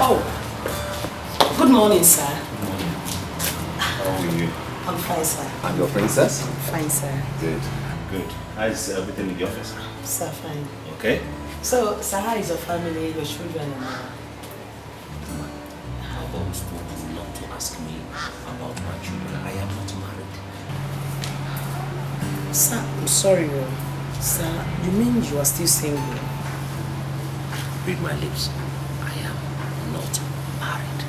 Oh, good morning, sir. Good morning. How are you? I'm fine, sir. And your princess? Fine, sir. Good. Good. How's everything in the office? Sir, fine. Okay. So, sir, how is your family, your children, and all? I've always told you not to ask me about my children. I am not married. Sir, I'm sorry, sir. You mean you are still single? Read my lips. I am not married.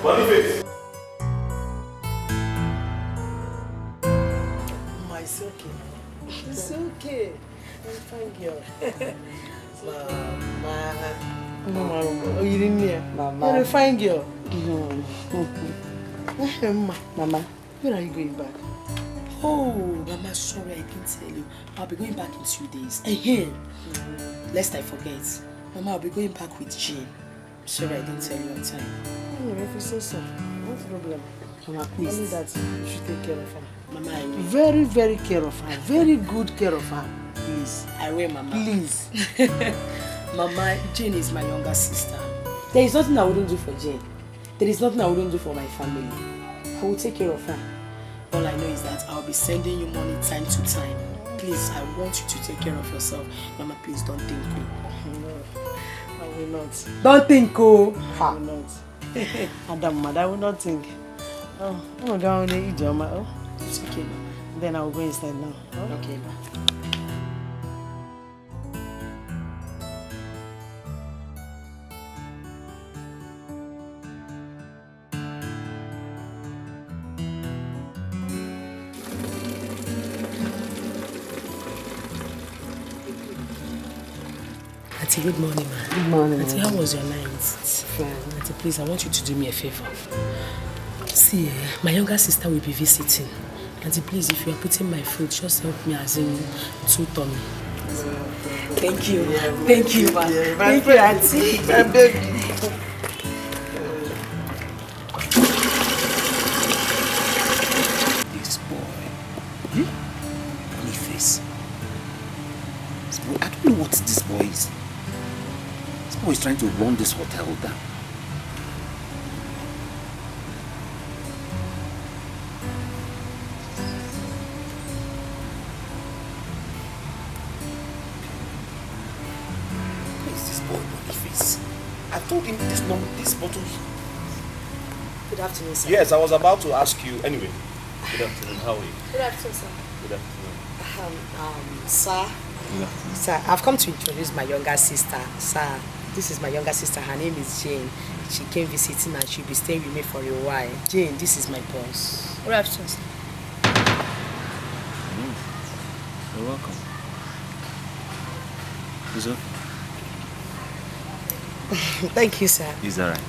Boniface. It's okay. It's okay. I'm fine, girl. Mama. Oh, you didn't hear? Mama. You're a fine girl. Mama. When are you going back? Oh, Mama, sorry, I didn't tell you. I'll be going back in 2 days. Again. Lest I forget. Mama, I'll be going back with Jane. Sorry, I didn't tell you on time. If you say so, what's the problem? Mama, please. Only that you should take care of her. Mama, I will. Very, very care of her. Very good care of her. Please. I will, Mama. Please. Mama, Jane is my younger sister. There is nothing I wouldn't do for Jane. There is nothing I wouldn't do for my family. I will take care of her. All I know is that I'll be sending you money time to time. Please, I want you to take care of yourself. Mama, please don't think. No, I will not. Don't think, oh. I will not. Adam, mother, I will not think. Oh, I'm going to eat your mouth. It's okay, Mama. Then I will go inside now. Oh? Okay, Mama. Auntie, good morning, ma. Good morning. Auntie, how was your night? It's fine. Auntie, please, I want you to do me a favor. See, my younger sister will be visiting. Auntie, please, if you are putting my food, just help me as in 2 tummy. Thank you. Thank you, ma. Thank you, Auntie. My baby. This boy. Boniface. This boy, I don't know what this boy is. This boy is trying to run this hotel down. Who is this boy, Boniface? I told him this bottle. Good afternoon, sir. Yes, I was about to ask you. Anyway, good afternoon. How are you? Good afternoon, sir. Good afternoon. Sir. Sir, I've come to introduce my younger sister. Sir, this is my younger sister. Her name is Jane. She came visiting and she'll be staying with me for a while. Jane, this is my boss. Good afternoon, sir. You're welcome. Is it? Thank you, sir. Is that right?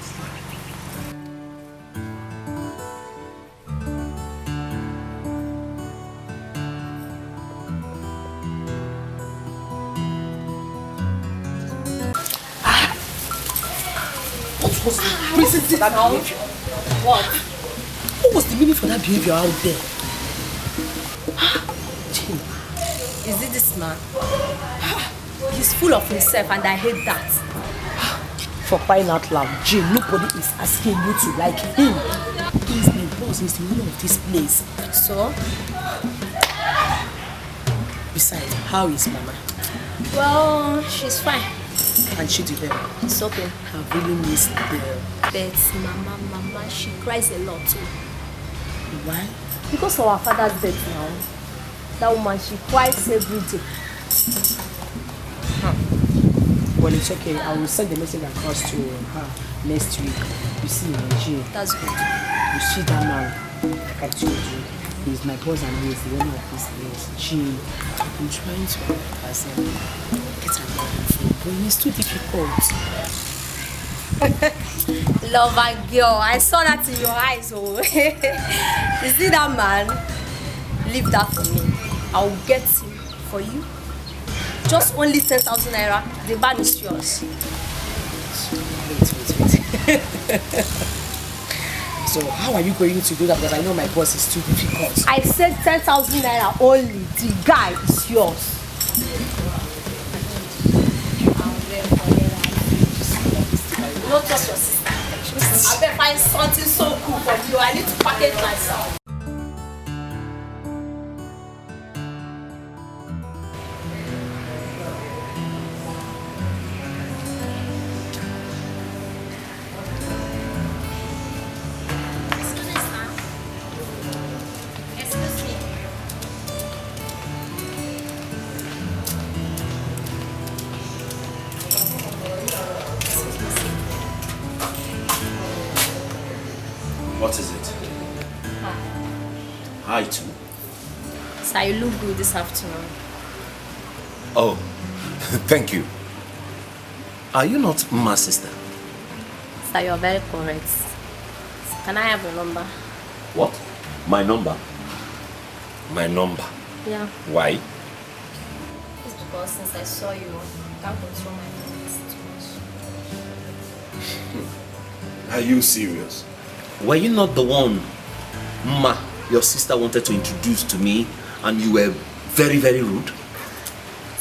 What was the reason for that behavior? What? What was the meaning for that behavior out there? Jane, Is it this man? He's full of himself and I hate that. for crying out loud, Jane, nobody is asking you to like him. He's the boss, he's the owner of this place. So? Besides, how is Mama? Well, she's fine. And she do well? It's okay. I really miss the... But Mama, she cries a lot too. Why? Because of our father's death now. That woman, she cries every day. Well, it's okay. I will send the message across to her next week. You see, Jane. That's good. You see that man, like I told you, he's my boss and he's the owner of this place. Jane, I'm trying to get her phone, but it's too difficult. Lover girl, I saw that in your eyes. Oh. You see that man? Leave that for me. I'll get him for you. Just only 10,000 naira. The man is yours. Wait. So how are you going to do that? Because I know my boss is too difficult. I said 10,000 naira only. The guy is yours. Not just your sister. I better find something so cool for you. I need to package myself. What is it? Hi, too. Sir, you look good this afternoon. Oh, thank you. Are you not my sister? Sir, you're very correct. Can I have your number? What? My number? My number? Yeah. Why? It's because since I saw you, I can't control my feelings too much. Are you serious? Were you not the one your sister wanted to introduce to me and you were very, very rude?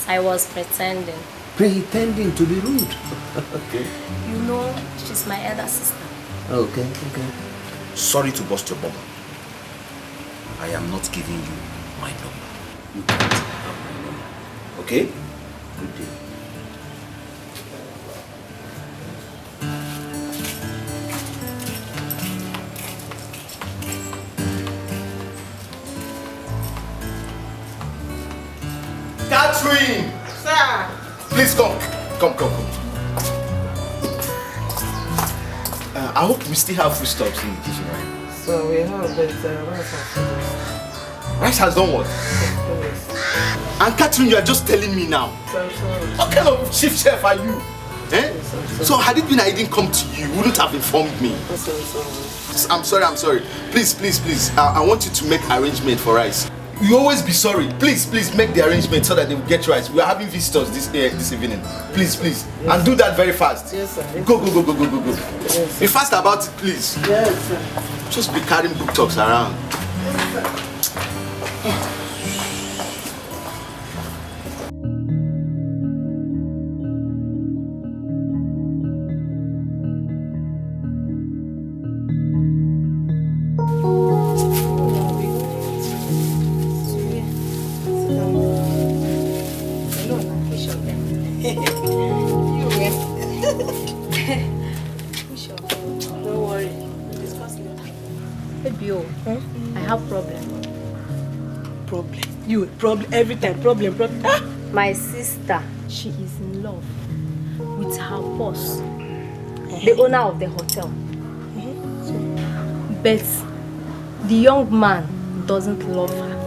I was pretending. Pretending to be rude? Okay. You know, she's my elder sister. Okay. Sorry to bust your bubble. I am not giving you my number. You can't have my number. Okay? Good day. Catherine! Sir! Please come. Come. I hope we still have foodstuffs in the kitchen, right? So we have the rice and Rice has done what? And Catherine, you are just telling me now. What kind of chief chef are you? Eh? So had it been I didn't come to you, you wouldn't have informed me. I'm sorry. Please. I want you to make arrangement for rice. You always be sorry. Please make the arrangement so that they will get rice. We are having visitors this evening. Please. Yes. And do that very fast. Yes, sir. Go. Yes, Be fast about it, please. Yes, sir. Just be carrying book talks around. Don't worry. Baby, I have problem. Problem every time. Problem. Ah! My sister, she is in love with her boss, the owner of the hotel. But the young man doesn't love her.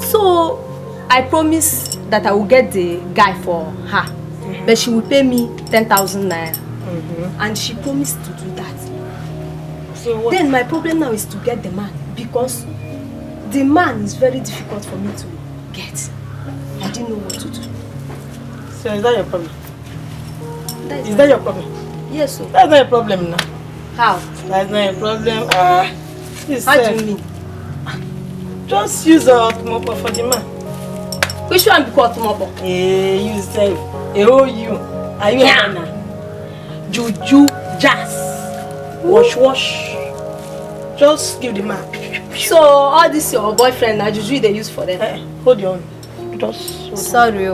So I promised that I will get the guy for her, but she will pay me 10,000 naira. And she promised to do that. So what? Then my problem now is to get the man, because the man is very difficult for me to get. I didn't know what to do. So is that your problem? Is that your problem? Yes, sir. That's not your problem now. How? That's not your problem. How do you mean? Just use a ultimatum for the man. Which one be called tomorrow? You say, you. Are you a man? Juju, jazz, wash. Just give the man. So all this your boyfriend now juju they use for them? Hold your own. Just hold on. Sorry.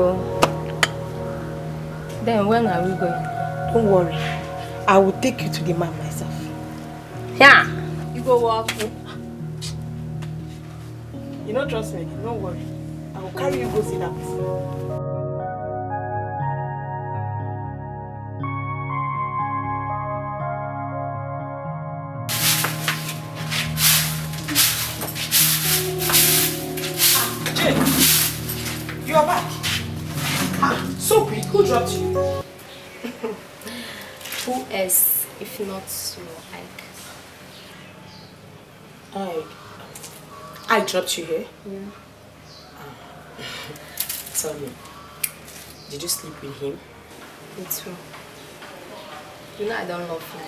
Then when are we going? Don't worry. I will take you to the man myself. Yeah. You go walk. You don't trust me again. Don't worry. I will carry you go see that person. You are back. So quick. Who dropped you? Who else if not your Ike? I dropped you here? Yeah. Tell me, did you sleep with him? It's true. You know I don't love him.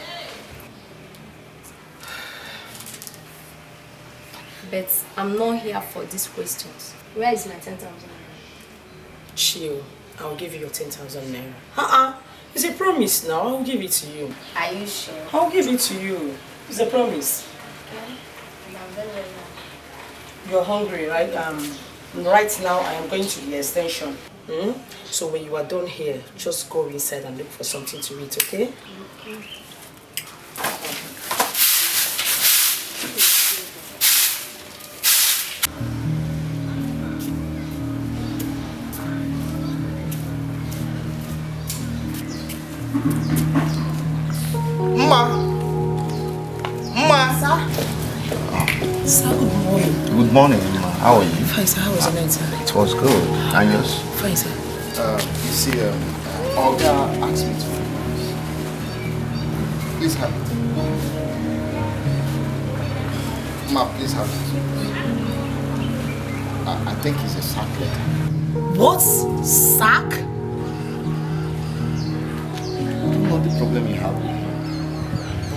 but I'm not here for these questions. Where is my 10,000 naira? Chill. I'll give you your 10,000 naira. It's a promise now. I'll give it to you. Are you sure? I'll give it to you. It's a promise. Okay. I'm very, very happy. You're hungry, right? Right now I am going to the extension. So when you are done here, just go inside and look for something to eat, okay? Sir, good morning. Good morning, ma. How are you? Fine, sir. How was the night, sir? It was good. And yours? Fine, sir. You see, Olga asked me to. Please have it. Ma, please have it. I think it's a sack letter. What? Sack? I don't know the problem you have.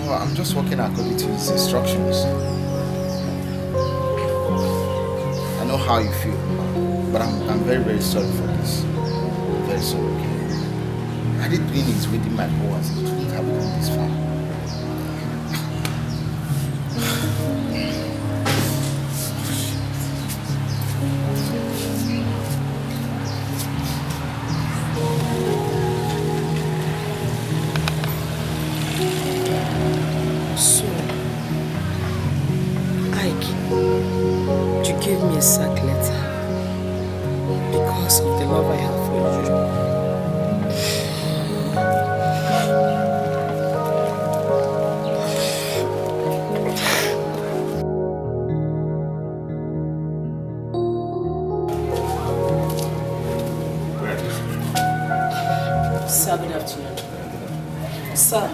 Oh, I'm just working according to his instructions. I know how you feel, but I'm very, very sorry for this. Very sorry, okay? I did been it within my powers. It wouldn't have gone this far. So, Ike, you gave me a sack letter because of the love I have for you. Sir, good afternoon. Sir,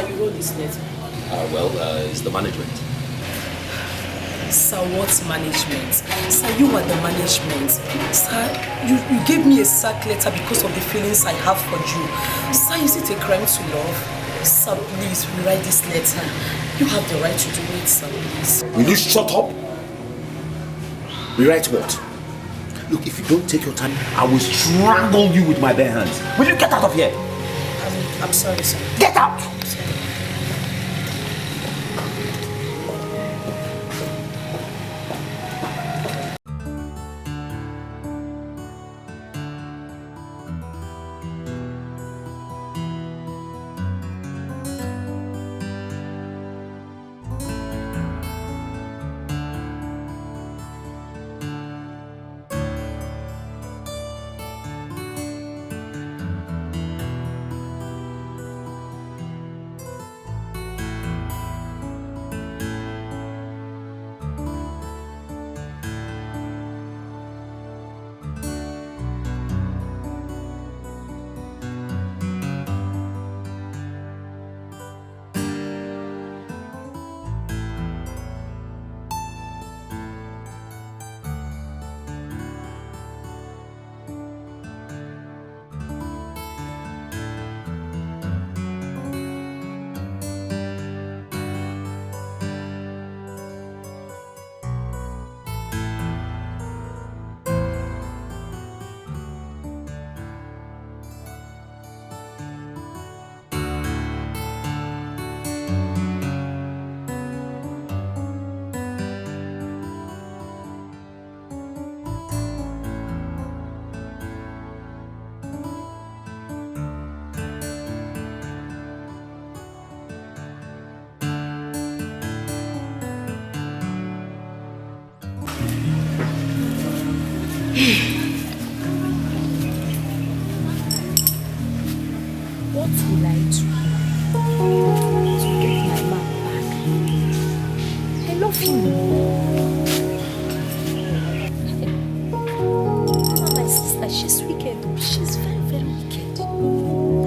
you wrote this letter. It's the management. Sir, what management? Sir, you are the management. Sir, you gave me a sack letter because of the feelings I have for you. Sir, is it a crime to love? Sir, please, rewrite this letter. You have the right to do it, sir, please. Will you shut up? Rewrite what? Look, if you don't take your time, I will strangle you with my bare hands. Will you get out of here? I'm sorry, sir. Get out! What will I do to get my man back? I love him. My sister, she's wicked. She's very, very wicked.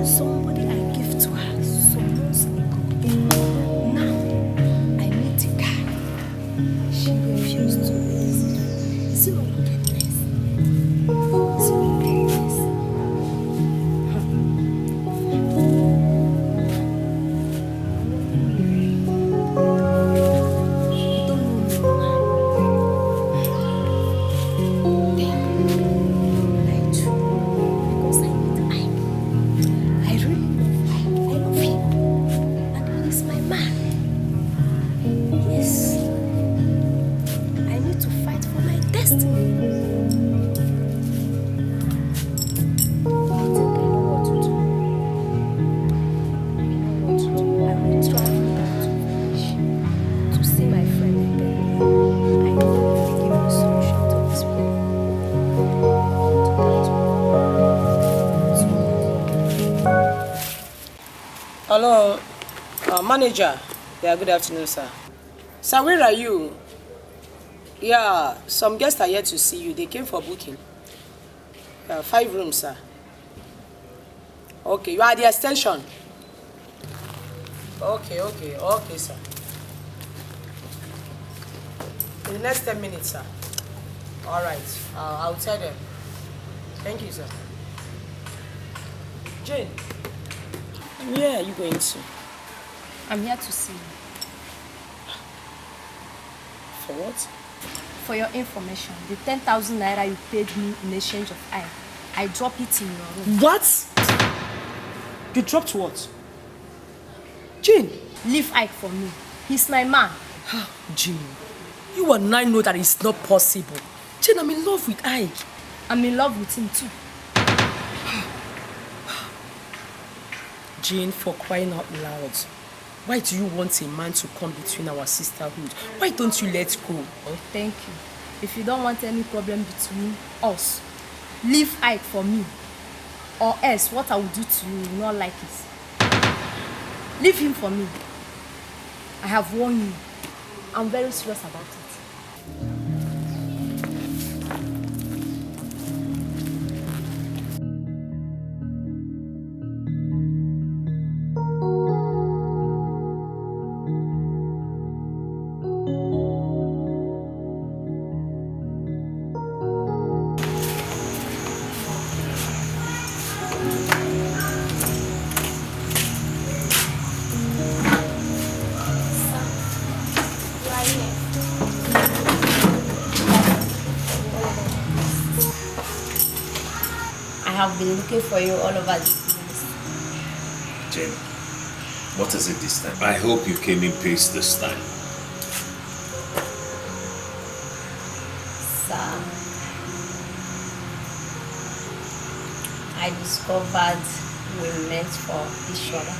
Somebody I gave to her some months ago. Now, I meet a guy. She refused to release it. Is it not wickedness? Is it wickedness? trust me. I think I know what to do. I will travel back to village to see my friend again. I know he will give me a solution to this problem. Hello, manager. Yeah, good afternoon, sir. Sir, where are you? Yeah, some guests are here to see you. They came for booking. 5 rooms, sir. Okay, you are at the extension. Okay, sir. In the next 10 minutes, sir. All right, I'll tell them. Thank you, sir. Jane, where are you going to? I'm here to see you. For what? For your information, the 10,000 naira you paid me in exchange of I drop it in your room. What? You dropped what? Jane! Leave Ike for me. He's my man. Jane, you and I know that it's not possible. Jane, I'm in love with Ike. I'm in love with him too. Jane, for crying out loud, why do you want a man to come between our sisterhood? Why don't you let go? Oh, thank you. If you don't want any problem between us, leave Ike for me. Or else, what I will do to you, you will not like it. Leave him for me. I have warned you. I'm very serious about it. I've been looking for you all over the place. Jane, what is it this time? I hope you came in peace this time. Sir, I discovered we meant for each other.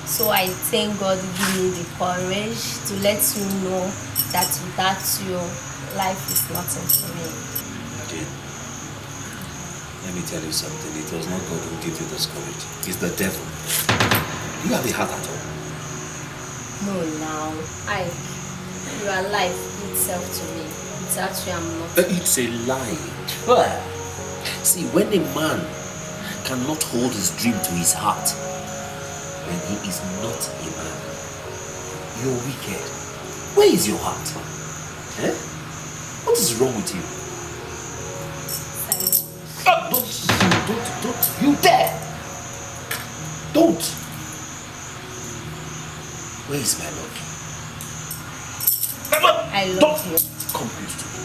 So I thank God give me the courage to let you know that without you, life is nothing for me. Jane, let me tell you something. It was not God who gave you this courage. It's the devil. You have a heart at all. No, now. You are life itself to me. Without you, I'm not. It's a lie. See, when a man cannot hold his dream to his heart, then he is not a man. You're wicked. Where is your heart? Eh? What is wrong with you? Don't, you dare! Don't! Where is my love? I love you. Come close to me.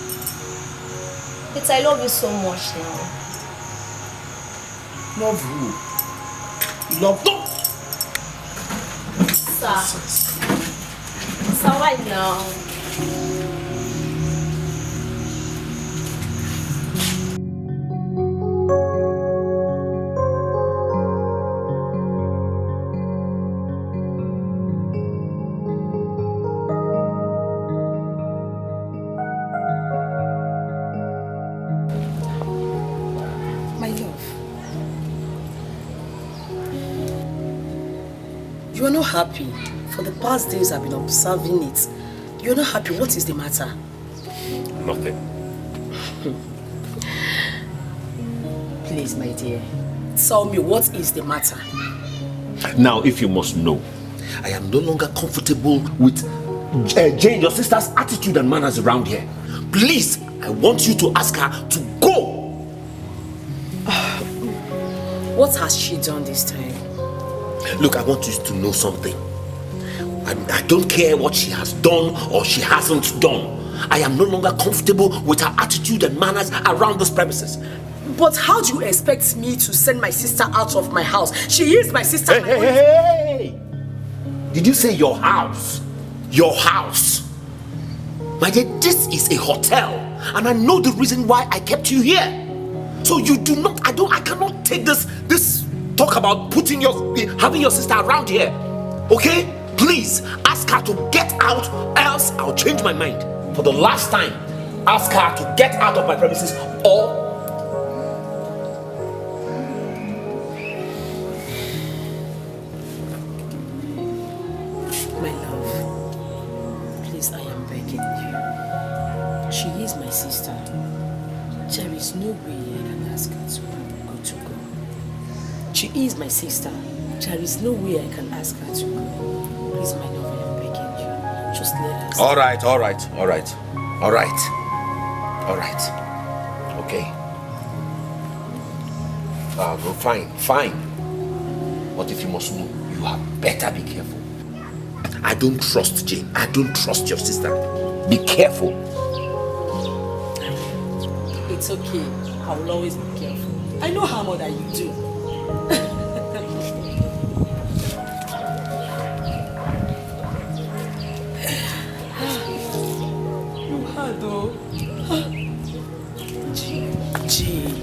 But I love you so much now. Love who? Love don't! Sir. Sir, why now? You are not happy. For the past days I've been observing it. You are not happy. What is the matter? Nothing. Please, my dear. Tell me what is the matter. Now, if you must know, I am no longer comfortable with Jane, your sister's attitude and manners around here. Please, I want you to ask her to go. What has she done this time? Look, I want you to know something. I don't care what she has done or she hasn't done. I am no longer comfortable with her attitude and manners around this premises. But how do you expect me to send my sister out of my house? She is my sister. Hey! Did you say your house? Your house? My dear, this is a hotel, and I know the reason why I kept you here. So you do not, I cannot take this talk about having your sister around here. Okay? Please, ask her to get out, else I'll change my mind. For the last time, ask her to get out of my premises or... My love, please, I am begging you. She is my sister. There is no way I can ask her to go. She is my sister. There is no way I can ask her to go. Please, my love, I am begging you. Just let us. All right. Okay. No, fine. But if you must know, you had better be careful. I don't trust Jane. I don't trust your sister. Be careful. It's okay. I will always be careful. I know how much that you do. You had though. Gee.